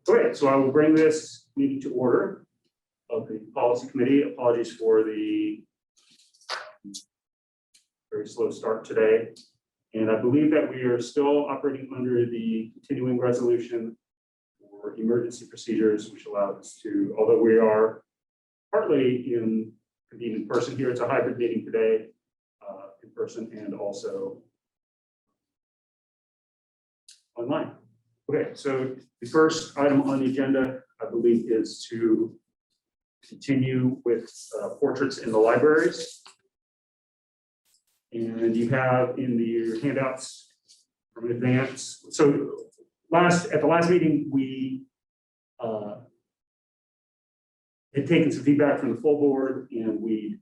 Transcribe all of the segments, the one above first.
Okay, so I will bring this meeting to order of the policy committee. Apologies for the very slow start today. And I believe that we are still operating under the continuing resolution for emergency procedures, which allows us to, although we are partly convened in person here, it's a hybrid meeting today, in person and also online. Okay, so the first item on the agenda, I believe, is to continue with portraits in the libraries. And you have in your handouts from advance. So at the last meeting, we had taken some feedback from the full board, and we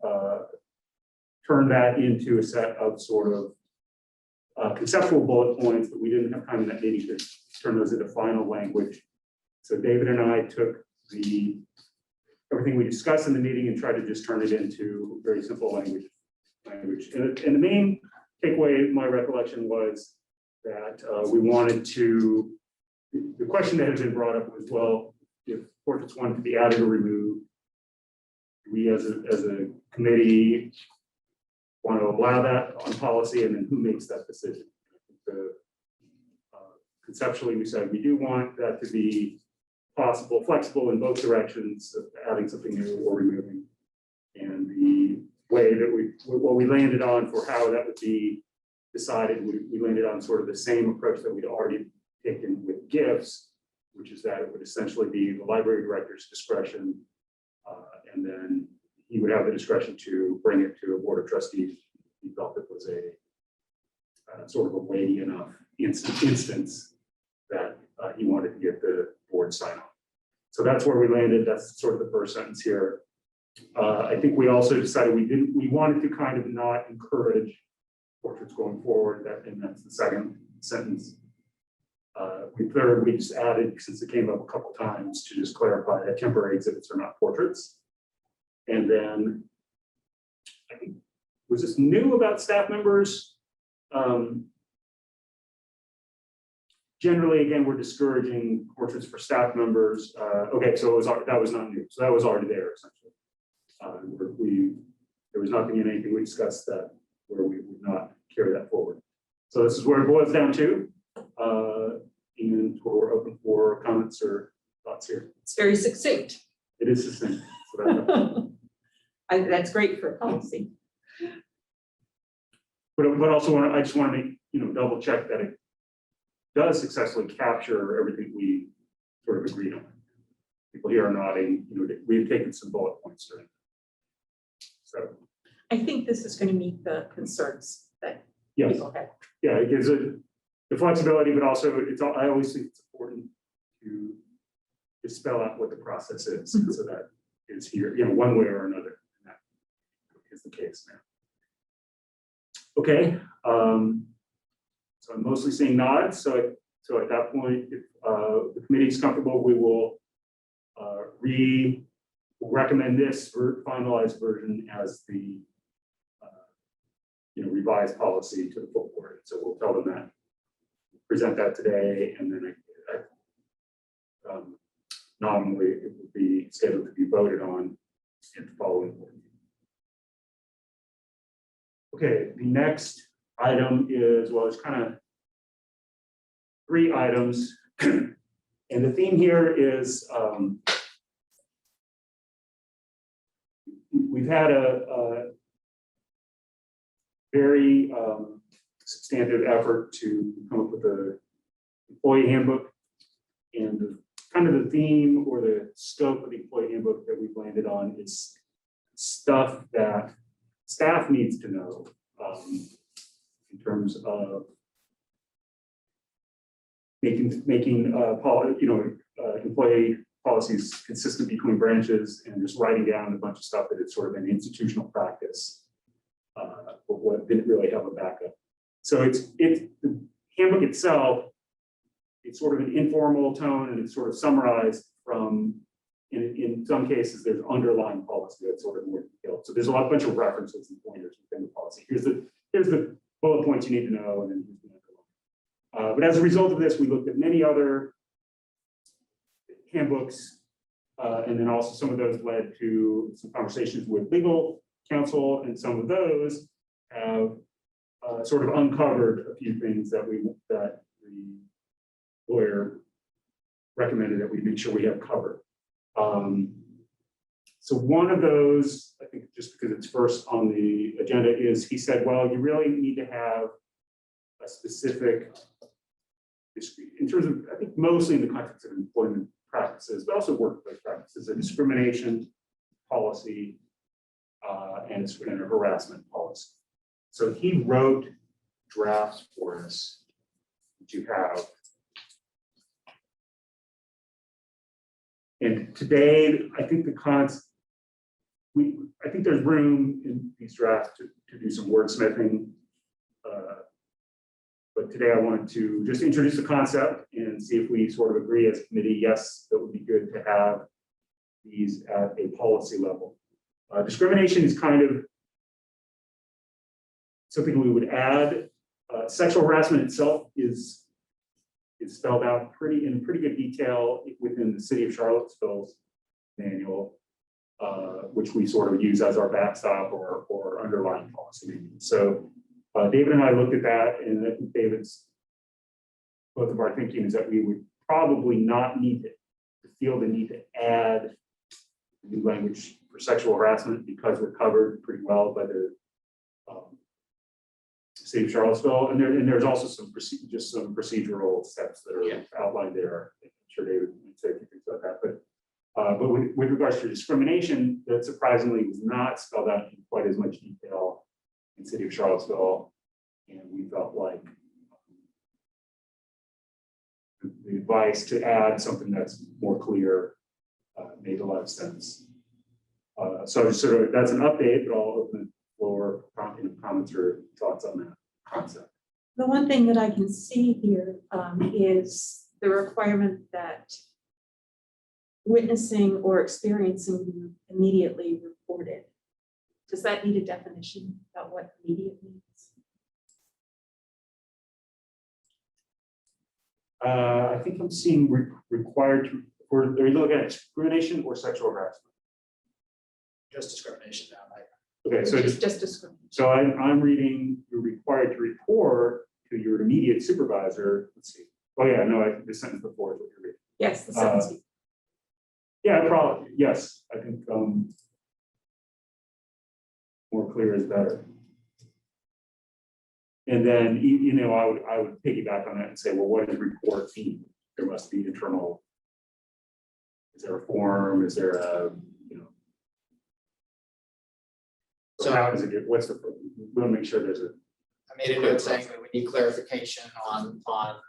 turned that into a set of sort of conceptual bullet points, but we didn't have time in that meeting to turn those into final language. So David and I took everything we discussed in the meeting and tried to just turn it into very simple language. And the main takeaway, my recollection, was that we wanted to, the question that had been brought up was, well, if portraits wanted to be added or removed, we as a committee want to allow that on policy, and then who makes that decision? Conceptually, we said we do want that to be possible, flexible in both directions, of adding something new or removing. And the way that what we landed on for how that would be decided, we landed on sort of the same approach that we'd already taken with gifts, which is that it would essentially be the library director's discretion, and then he would have the discretion to bring it to a board of trustees. He felt it was a sort of a weighty enough instance that he wanted to get the board sign off. So that's where we landed. That's sort of the first sentence here. I think we also decided we wanted to kind of not encourage portraits going forward, and that's the second sentence. We just added, since it came up a couple times, to just clarify that temporary exhibits are not portraits. And then I think, was this new about staff members? Generally, again, we're discouraging portraits for staff members. Okay, so that was not new. So that was already there, essentially. There was nothing in anything we discussed that where we would not carry that forward. So this is where it boils down to. And we're open for comments or thoughts here. It's very succinct. It is succinct. So that's great for policy. But also I just want to make, double check that it does successfully capture everything we sort of agreed on. People here are nodding, we've taken some bullet points during. So I think this is going to meet the concerns that yes. people have. Yeah, it gives it the flexibility, but also I always think it's important to spell out what the process is, so that is here, one way or another. And that is the case now. Okay, so I'm mostly seeing nods. So at that point, if the committee is comfortable, we will recommend this finalized version as the revised policy to the full board. So we'll tell them that, present that today, and then nominally it will be scheduled to be voted on in the following board meeting. Okay, the next item is, well, it's kind of 3 items. And the theme here is we've had a very substantive effort to come up with an employee handbook, and kind of the theme or the scope of the employee handbook that we've landed on is stuff that staff needs to know in terms of making employee policies consistent between branches, and just writing down a bunch of stuff that it's sort of an institutional practice, but what didn't really have a backup. So the handbook itself, it's sort of an informal tone, and it's sort of summarized from, in some cases, there's underlying policy that's sort of more detailed. So there's a bunch of references and pointers within the policy. Here's the bullet points you need to know, and then here's the underline. But as a result of this, we looked at many other handbooks. And then also some of those led to some conversations with legal counsel, and some of those have sort of uncovered a few things that the lawyer recommended that we make sure we have covered. So one of those, I think just because it's first on the agenda, is he said, well, you really need to have a specific, in terms of, I think mostly in the context of employment practices, but also workplace practices, a discrimination policy and a harassment policy. So he wrote drafts for us that you have. And today, I think I think there's room in these drafts to do some wordsmithing. But today I wanted to just introduce the concept and see if we sort of agree as a committee, yes, that would be good to have these at a policy level. Discrimination is kind of something we would add. Sexual harassment itself is spelled out in pretty good detail within the City of Charlottesville's manual, which we sort of use as our backstop or underlying policy manual. So David and I looked at that, and I think both of our thinking is that we would probably not need to feel the need to add new language for sexual harassment because we're covered pretty well by the City of Charlottesville, and there's also some procedural steps that are outlined there. I'm sure David would say a few things about that, but with regards to discrimination, that surprisingly was not spelled out in quite as much detail in City of Charlottesville, and we felt like the advice to add something that's more clear made a lot of sense. So just sort of that's an update, but I'll open it for comments or thoughts on that concept. The one thing that I can see here is the requirement that witnessing or experiencing immediately reported. Does that need a definition about what immediate means? I think I'm seeing required to, or are you looking at discrimination or sexual harassment? Just discrimination now, right? Okay, so Just discrimination. So I'm reading, you're required to report to your immediate supervisor. Let's see. Oh yeah, no, the sentence before is what you're reading. Yes, the sentence. Yeah, probably, yes. I think more clear is better. And then, I would piggyback on that and say, well, what does report mean? There must be internal, is there a form? Is there a, So how does it get, we want to make sure there's a. I made a note saying that we need clarification on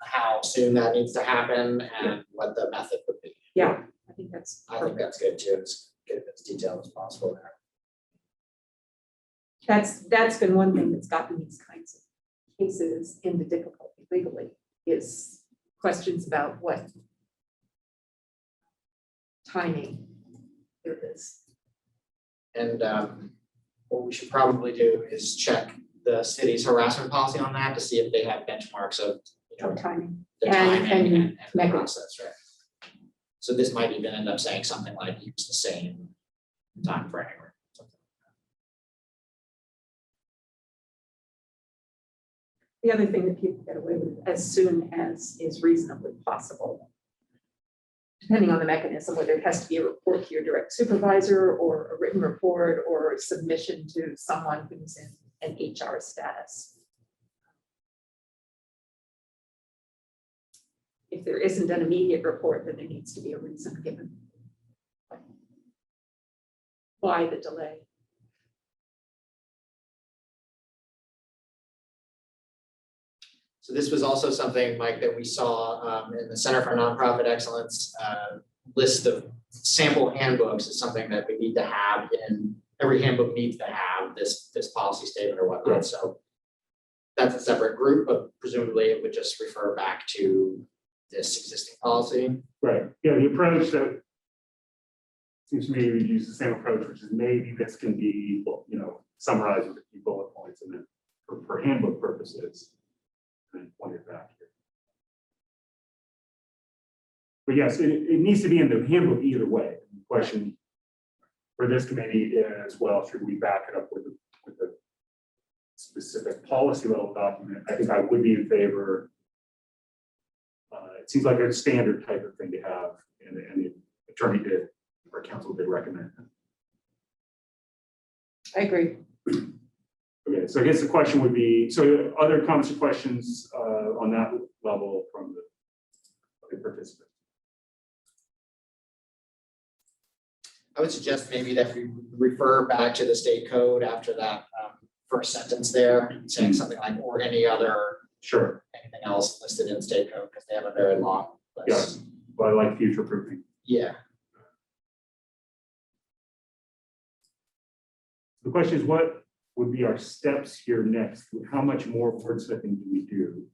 how soon that needs to happen and what the method would be. Yeah, I think that's I think that's good too. Just get it as detailed as possible there. That's been one thing that's gotten these kinds of cases into difficulty legally, is questions about what timing there is. And what we should probably do is check the city's harassment policy on that to see if they have benchmarks of, Or timing. the And timing and the mechanism. process, right? So this might even end up saying something like use the same time frame or something. The other thing that people get away with, as soon as is reasonably possible, depending on the mechanism, whether it has to be a report to your direct supervisor or a written report or a submission to someone who's in an HR status. If there isn't an immediate report, then there needs to be a reason given why the delay. So this was also something, Mike, that we saw in the Center for Nonprofit Excellence list of sample handbooks is something that we need to have in, every handbook needs to have this policy statement or whatnot. Right. So that's a separate group, but presumably it would just refer back to this existing policy. Right, yeah, the approach that seems to me we use the same approach, which is maybe this can be, summarized with a few bullet points and then for handbook purposes, and then point it back here. But yes, it needs to be in the handbook either way. The question for this committee as well, should we back it up with a specific policy level document? I think I would be in favor. It seems like a standard type of thing to have, and the attorney did, or counsel did recommend. I agree. Okay, so I guess the question would be, so other comments or questions on that level from the participant? I would suggest maybe that we refer back to the state code after that first sentence there, saying something like, or any other, Sure. anything else listed in state code, because they have a very long list. Yeah, but I like future proofing. Yeah. The question is, what would be our steps here next? How much more wordsmithing do we do?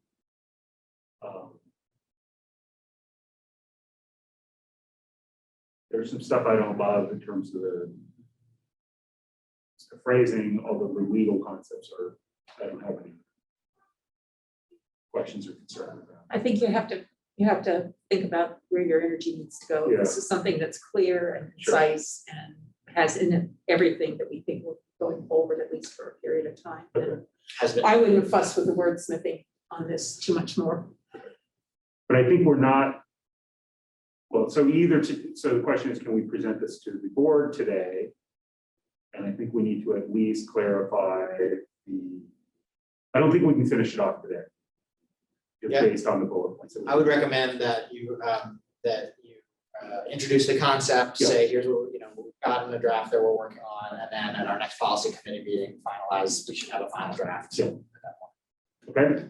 There's some stuff I don't love in terms of the phrasing, although the legal concepts are, I don't have any questions or concerns about. I think you have to think about where your energy needs to go. Yeah. This is something that's clear and Sure. concise and has in it everything that we think will going forward, at least for a period of time. Okay. Has been. I wouldn't fuss with the wordsmithing on this too much more. But I think we're not, well, so so the question is, can we present this to the board today? And I think we need to at least clarify I don't think we can finish it off today. Just Yeah. based on the bullet points. I would recommend that you introduce the concept, say, here's what, what we've got in the draft that we're working on, and then at our next policy committee meeting, finalize, we should have a final draft. Yeah. At that point. Okay.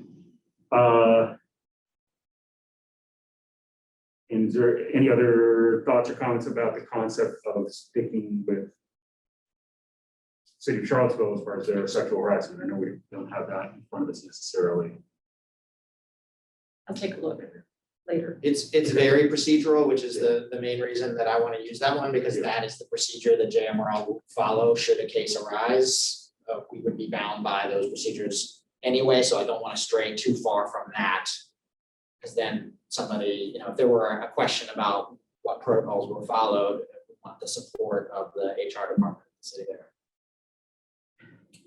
And is there any other thoughts or comments about the concept of sticking with City of Charlottesville as far as their sexual harassment? I know we don't have that in front of us necessarily. I'll take a look later. It's very procedural, which is the main reason that I want to use that one, because that is the procedure that JMRL will follow should a case arise. We would be bound by those procedures anyway, so I don't want to stray too far from that. Because then somebody, if there were a question about what protocols were followed, we want the support of the HR department of the city there.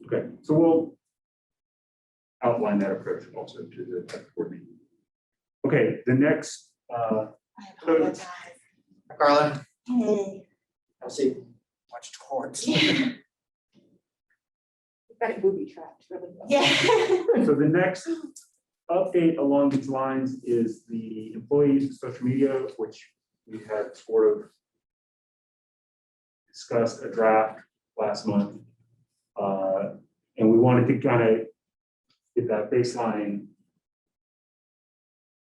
Okay, so we'll outline that approach also to the board meeting. Okay, the next, I apologize. Carla, Hey. I'll see. Watch towards. You've got it booby trapped, really. well. Yeah. so the next update along these lines is the employees' social media, which we had sort of discussed a draft last month. And we wanted to kind of get that baseline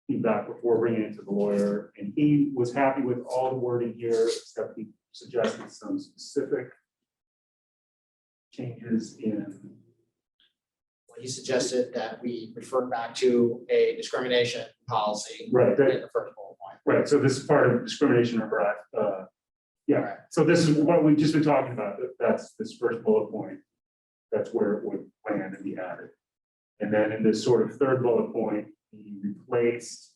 feedback before bringing it to the lawyer. And he was happy with all the wording here, except he suggested some specific changes in. Well, he suggested that we refer back to a discrimination policy. Right, In the first bullet point. right, so this is part of discrimination or yeah, Right. so this is what we've just been talking about. That's this first bullet point. That's where it would land and be added. And then in this sort of third bullet point, he replaced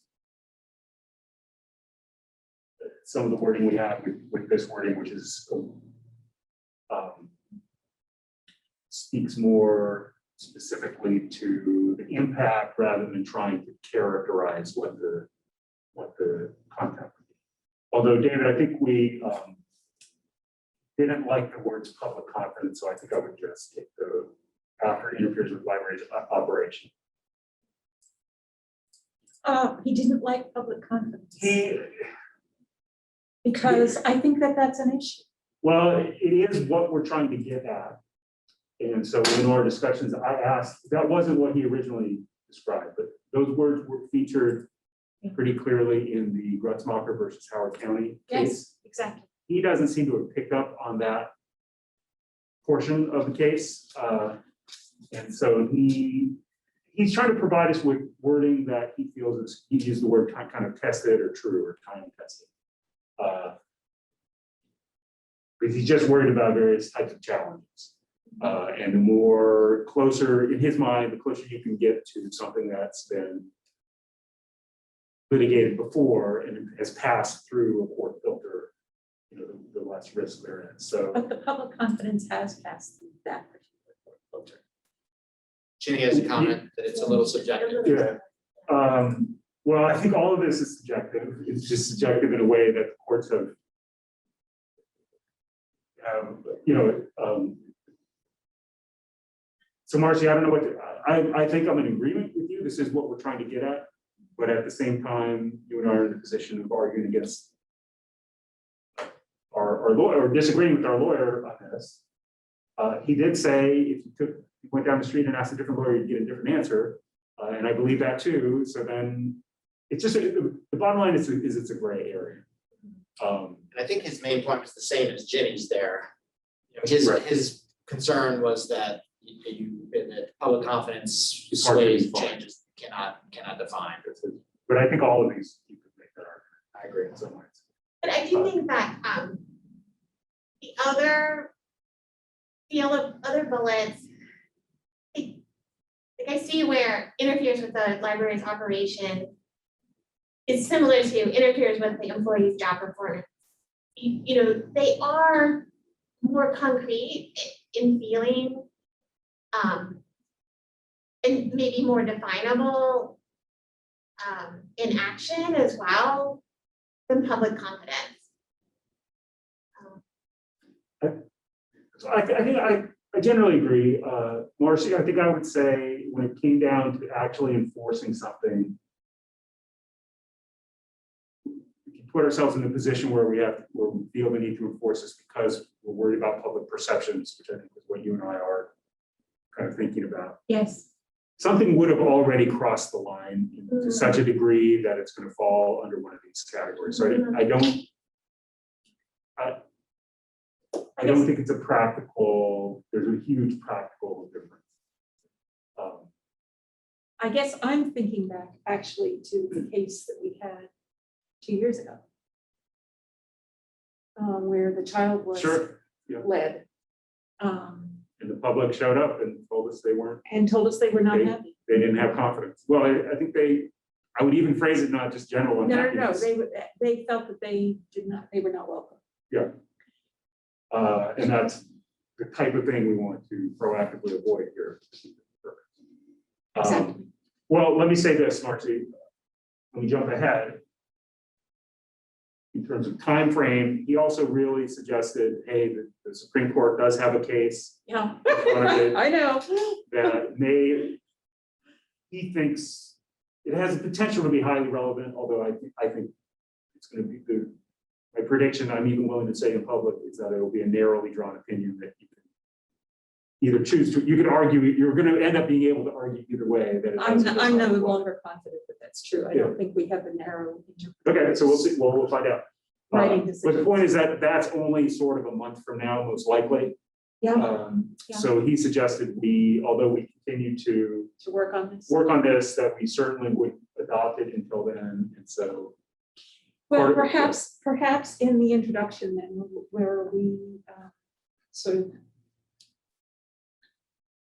some of the wording we have with this wording, which is speaks more specifically to the impact rather than trying to characterize what the content would be. Although, David, I think we didn't like the words public confidence, so I think I would just take the after it interferes with library's operation. He didn't like public confidence He, because I think that that's an issue. well, it is what we're trying to get at. And so in our discussions, I asked, that wasn't what he originally described, but those words were featured pretty clearly in the Grutzmacher versus Howard County case. Yes, exactly. He doesn't seem to have picked up on that portion of the case. And so he's trying to provide us with wording that he feels is, he used the word kind of tested or true or time tested. Because he's just worried about various types of challenges. And the more closer, in his mind, the closer you can get to something that's been litigated before and has passed through a court filter, you know, the less risk there is. So But the public confidence has passed through that particular court filter. Ginny has a comment that it's a little subjective. yeah. Well, I think all of this is subjective. It's just subjective in a way that the courts have, you know, so Marcy, I don't know what, I think I'm in agreement with you. This is what we're trying to get at. But at the same time, you and I are in the position of arguing against our lawyer, or disagreeing with our lawyer on this. He did say if you went down the street and asked a different lawyer, you'd get a different answer. And I believe that too. So then it's just, the bottom line is it's a gray area. And I think his main point was the same as Ginny's there. You know, Right. his concern was that that public confidence It's hard to sways define. changes cannot define. But I think all of these, you could make that argument. I agree. In some ways. But I do think that the other bullets, like I see where interferes with the library's operation is similar to interferes with the employee's job performance. You know, they are more concrete in feeling, and maybe more definable in action as well than public confidence. So I think I generally agree. Marcy, I think I would say when it came down to actually enforcing something, we can put ourselves in a position where we feel the need to enforce this because we're worried about public perceptions, which I think is what you and I are kind of thinking about. Yes. Something would have already crossed the line to such a degree that it's going to fall under one of these categories. So I don't think it's a practical, there's a huge practical difference. I guess I'm thinking back actually to the case that we had 2 years ago. Where the child was Sure, yeah. led. And the public showed up and told us they And told us they were not happy. didn't have confidence. Well, I think I would even phrase it not just general No, unhappiness. they felt that they were not welcome. Yeah. And that's the type of thing we want to proactively avoid here. Exactly. Well, let me say this, Marcy. Let me jump ahead. In terms of time frame, he also really suggested, hey, the Supreme Court does have a case Yeah. front of it. I know. that he thinks it has the potential to be highly relevant, although I think it's going to be my prediction, I'm even willing to say in public, is that it will be a narrowly drawn opinion that you can either choose to, you could argue, you're going to end up being able to argue either way. That it I'm doesn't no apply. longer confident that that's true. I don't think we have a narrow. Okay, so we'll see, we'll find out. Writing But the decisions. point is that that's only sort of a month from now, most likely. Yeah, So he suggested although we continue to to work on this. work on this, that we certainly would adopt it until then, and so. Well, part of- perhaps in the introduction then, where we sort of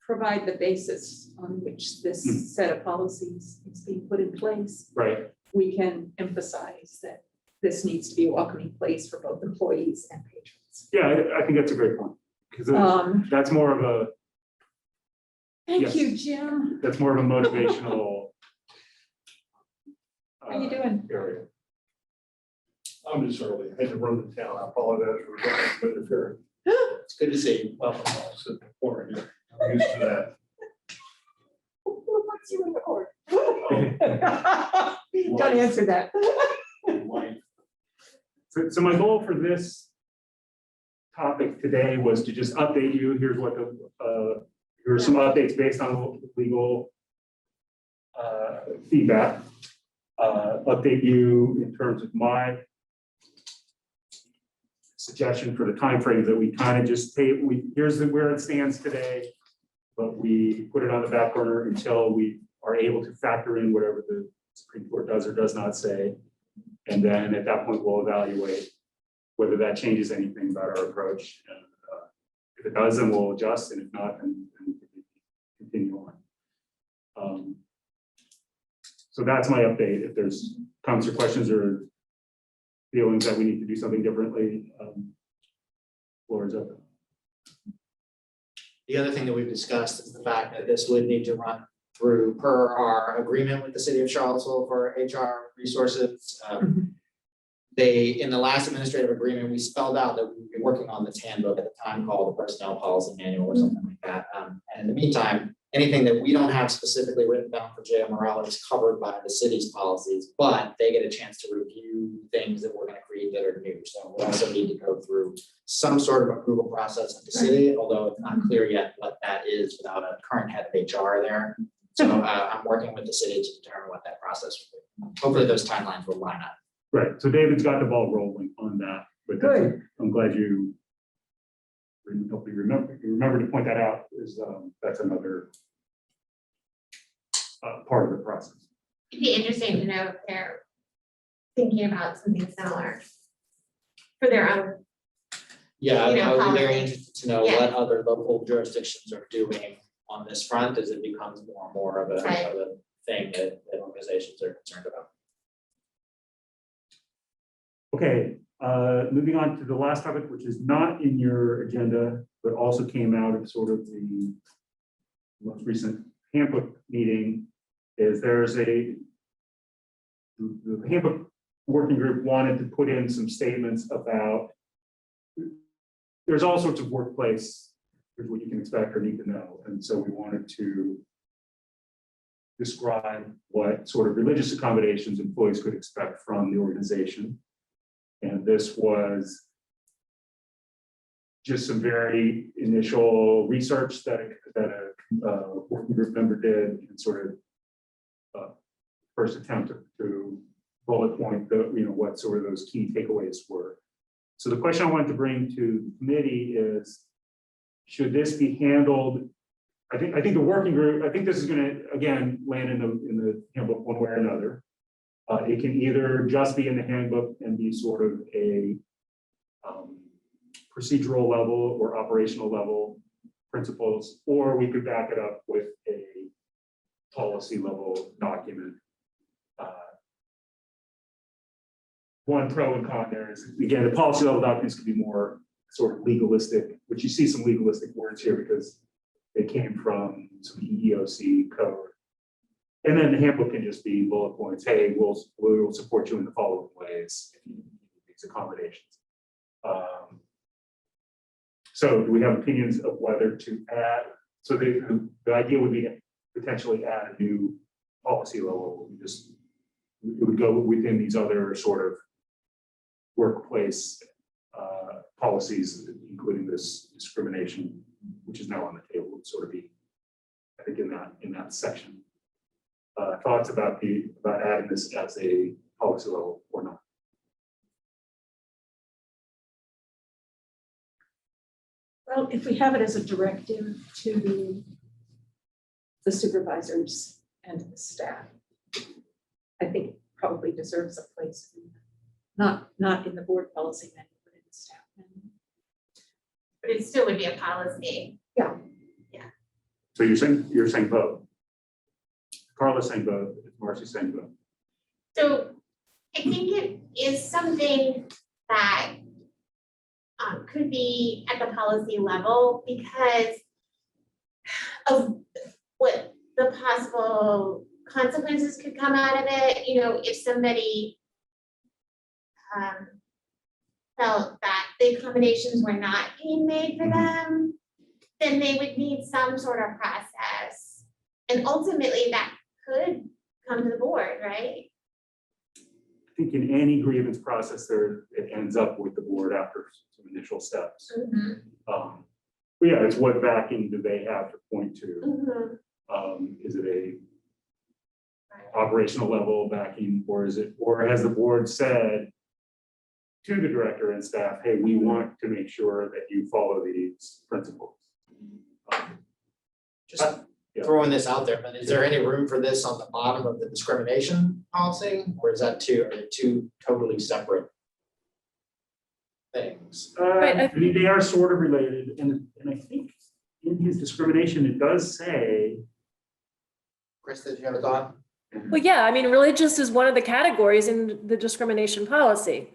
provide the basis on which this set of policies is being put in place, Right, we can emphasize that this needs to be a welcoming place for both employees and patrons. yeah, I think that's a great point, because that's more of a, Thank Yes. you, Jim. that's more of a motivational. How you doing? Area. I'm just early. I had to run to town. I apologize for interfering. It's good to see you. Welcome. I'll sit in the corner here. I'm used to that. Who puts you in the court? Don't answer that. So my goal for this topic today was to just update you. Here's what here are some updates based on legal feedback. Update you in terms of my suggestion for the timeframe that we kind of just here's where it stands today, but we put it on the back burner until we are able to factor in whatever the Supreme Court does or does not say. And then at that point, we'll evaluate whether that changes anything about our approach. And if it does, then we'll adjust, and if not, then we can continue on. So that's my update. If there's comments or questions or feelings that we need to do something differently, floor is open. The other thing that we've discussed is the fact that this would need to run through per our agreement with the city of Charlottesville for HR resources. They, in the last administrative agreement, we spelled out that we would be working on this handbook at the time called the Personnel Policy Manual or something like that. And in the meantime, anything that we don't have specifically written down for JMRL is covered by the city's policies, but they get a chance to review things that we're gonna create that are new. So we also need to go through some sort of approval process at the city, although it's not clear yet what that is without a current head of HR there. So I'm working with the city to determine what that process will be. Hopefully those timelines will line up. Right, so David's got the ball rolling on that, but Good. I'm glad you hopefully remember to point that out, is that's another part of the process. It'd be interesting to know if they're thinking about something similar for their own. Yeah, You know, I would be very policy. interested to know Yeah. what other local jurisdictions are doing on this front as it becomes more and more of a Right. thing that organizations are concerned about. Okay, moving on to the last topic, which is not in your agenda, but also came out of sort of the most recent handbook meeting, is there's the handbook working group wanted to put in some statements about there's all sorts of workplace, here's what you can expect or need to know. And so we wanted to describe what sort of religious accommodations employees could expect from the organization. And this was just some very initial research that a working group member did, and sort of first attempt to bullet point what sort of those key takeaways were. So the question I wanted to bring to the committee is, should this be handled? I think the working group, I think this is going to again land in the handbook one way or another. It can either just be in the handbook and be sort of a procedural level or operational level principles, or we could back it up with a policy level document. One pro and con there is, again, the policy level documents could be more sort of legalistic, which you see some legalistic words here because they came from some EEOC code. And then the handbook can just be bullet points. Hey, we'll support you in the following ways if you need these accommodations. So do we have opinions of whether to add? So the idea would be to potentially add a new policy level. It would go within these other sort of workplace policies, including this discrimination, which is now on the table, would sort of be, I think, in that section. Thoughts about adding this as a policy level or not? Well, if we have it as a directive to the supervisors and the staff, I think it probably deserves a place, not in the board policy manual, but in the staff manual. But it still would be a policy. So you're saying both. Carla's saying both. Marcy's saying both. So I think it is something that could be at the policy level because of what the possible consequences could come out of it. You know, if somebody felt that the accommodations were not being made for them, then they would need some sort of process. And ultimately that could come to the board, right? I think in any grievance process, it ends up with the board after some initial steps. But yeah, it's what backing do they have to point to? Is it a operational level backing, or has the board said to the director and staff, hey, we want to make sure that you follow these principles? Just throwing this out there, but is there any room for this on the bottom of the discrimination policy? Or is that are they two totally separate things? I mean, they are sort of related, and I think in his discrimination, it does say, Chris, did you have a thought? Well, yeah, I mean, religious is one of the categories in the discrimination policy,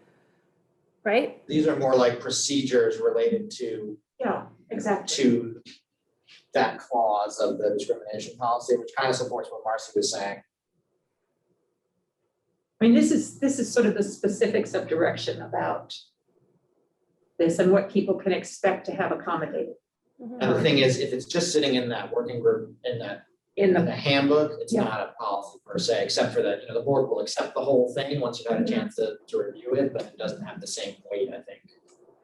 right? These are more like procedures related Yeah, exactly. to that clause of the discrimination policy, which kind of supports what Marcy was saying. I mean, this is sort of the specifics of direction about this and what people can expect to have accommodated And the thing is, if it's just sitting in that working group, in in the the, handbook, it's Yeah. not a policy per se, except for that, the board will accept the whole thing once you've had a chance to review it, but it doesn't have the same weight, I think.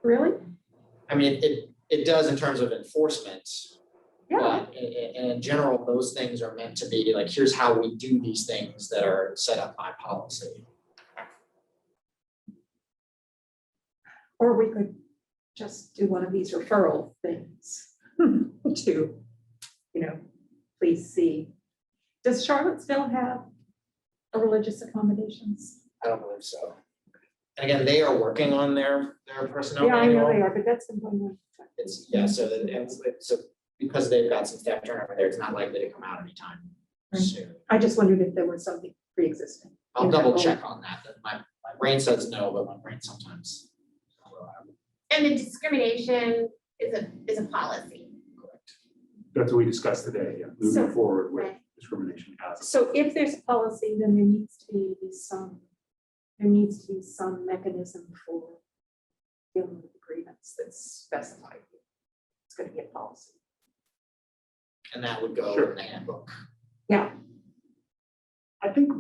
really? I mean, it does in terms of enforcement, Yeah, but in general, those things are meant to be like, here's how we do these things that are set up by policy. or we could just do one of these referral things to, please see. Does Charlottesville have a religious accommodations? I don't believe so. And again, they are working on their personnel Yeah, I know they manual. are, but that's been going on. It's, yeah, so because they've got some staff turnover there, it's not likely to come out anytime Right. soon. I just wondered if there was something pre-existing. I'll in that double role. check on that. My brain says no, but my brain sometimes. And the discrimination is a policy. That's what we discussed today, yeah, So- moving forward with Right. discrimination as. a- So if there's a policy, then there needs to be some mechanism for dealing with the grievance that's specified. It's gonna be a policy. And that would go Sure. in the handbook. Yeah, I think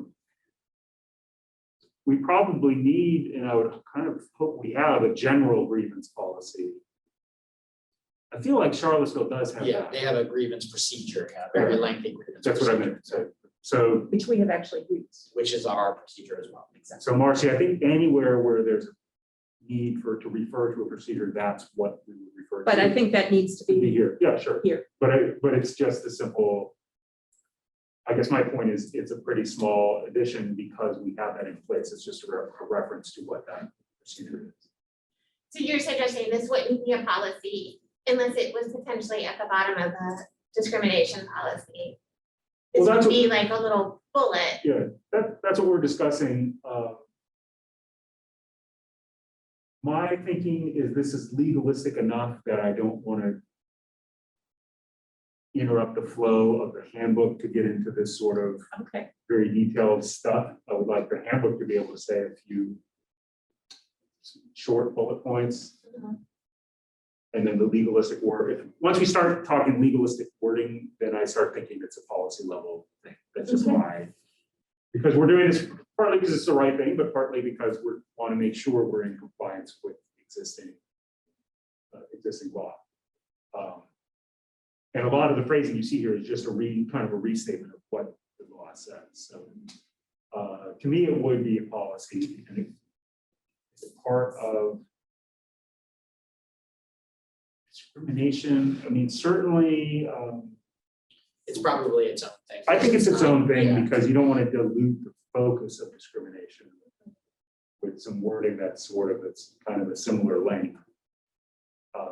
we probably need, and I would kind of hope we have, a general grievance policy. I feel like Charlottesville does have Yeah, that. they have a grievance procedure, yeah, very lengthy grievance. That's what I procedure, meant to say. So, which we have actually used. Which is our procedure as well. so Marcy, I think anywhere where there's a need to refer to a procedure, that's what we would refer to. But I think that needs to Be be here, yeah, sure. here. But it's just a simple, I guess my point is, it's a pretty small addition because we have that in place. It's just a reference to what that procedure is. So you're suggesting this wouldn't be a policy unless it was potentially at the bottom of the discrimination policy? This Well, that's would be like a little bullet. Yeah, that's what we're discussing. My thinking is this is legalistic enough that I don't want to interrupt the flow of the handbook to get into this sort of Okay, very detailed stuff. I would like the handbook to be able to say a few short bullet points. And then the legalistic word, once we start talking legalistic wording, then I start thinking it's a policy level thing. That's just Okay. why. Because we're doing this partly because it's the right thing, but partly because we want to make sure we're in compliance with existing law. And a lot of the phrasing you see here is just kind of a restatement of what the law says. So to me, it would be a policy, and it's a part of discrimination. I mean, certainly, It's probably its own thing. I think it's its own thing Yeah. because you don't want to dilute the focus of discrimination with some wording that's it's kind of a similar length. I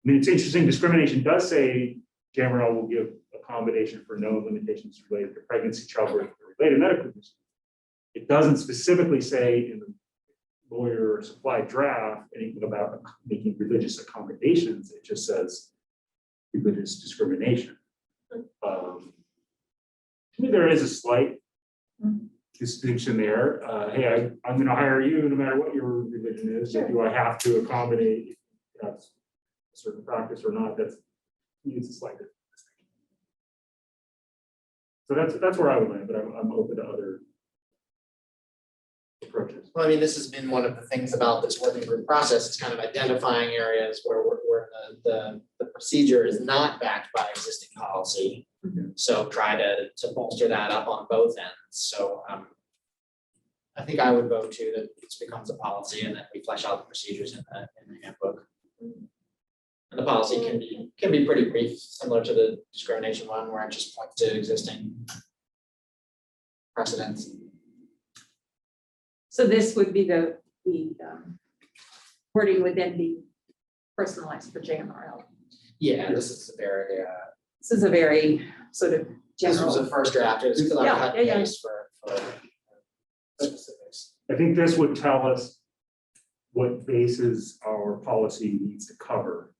mean, it's interesting, discrimination does say Jammerall will give accommodation for no limitations related to pregnancy, childbirth, or related medical conditions. It doesn't specifically say in the lawyer supplied draft anything about making religious accommodations. It just says religious discrimination. To me, there is a slight distinction there. Hey, I'm going to hire you no matter what your religion is. Sure. Do I have to accommodate if that's a certain practice or not? That's, to me, it's a slight distinction. So that's where I would land, but I'm open to other approaches. Well, I mean, this has been one of the things about this working group process, is kind of identifying areas where the procedure is not backed by existing policy. So try to bolster that up on both ends. So I think I would vote too that this becomes a policy and that we flesh out the procedures in the handbook. And the policy can be pretty brief, similar to the discrimination one, where it just points to existing precedents. so this would be the wording within the personalized for JMRL. Yeah, this is a very This is a very sort of This was a general. first draft, it was a Yeah, cut yeah, and yeah. paste for specifics. I think this would tell us what bases our policy needs to cover.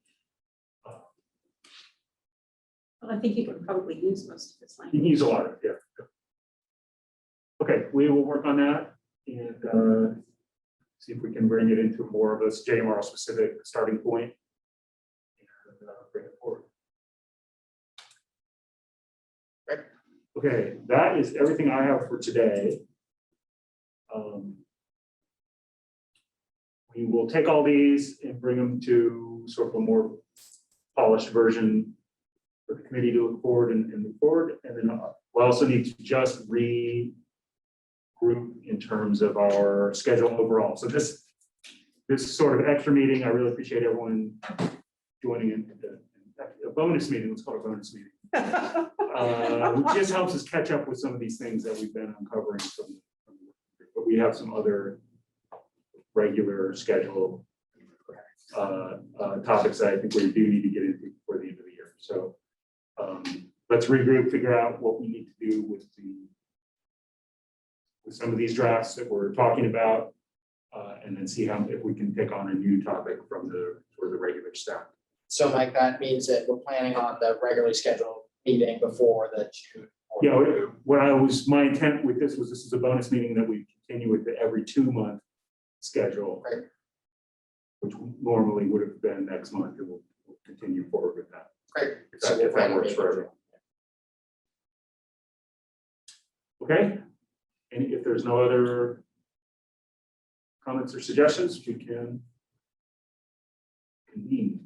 I think you can probably use most of this You language. can use a lot of it, yeah. Okay, we will work on that and see if we can bring it into more of a JMR specific starting point. And bring it forward. Great. Okay, that is everything I have for today. We will take all these and bring them to sort of a more polished version for the committee to look forward and move forward. And then we also need to just regroup in terms of our schedule overall. So this sort of extra meeting, I really appreciate everyone joining in. A bonus meeting, let's call it a bonus meeting. Which just helps us catch up with some of these things that we've been uncovering but we have some other regular schedule topics that I think we do need to get into before the end of the year. So let's regroup, figure out what we need to do with some of these drafts that we're talking about, and then see if we can pick on a new topic from the regular staff. So Mike, that means that we're planning on the regularly scheduled meeting before the June. Yeah, my intent with this is a bonus meeting that we continue with the every 2-month schedule. Right. Which normally would have been next month, and we'll continue forward with that. Great. If that works for everyone. Okay, and if there's no other comments or suggestions, we can convene.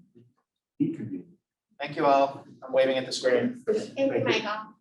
Thank you all. I'm waving at the screen. Thank you, Michael.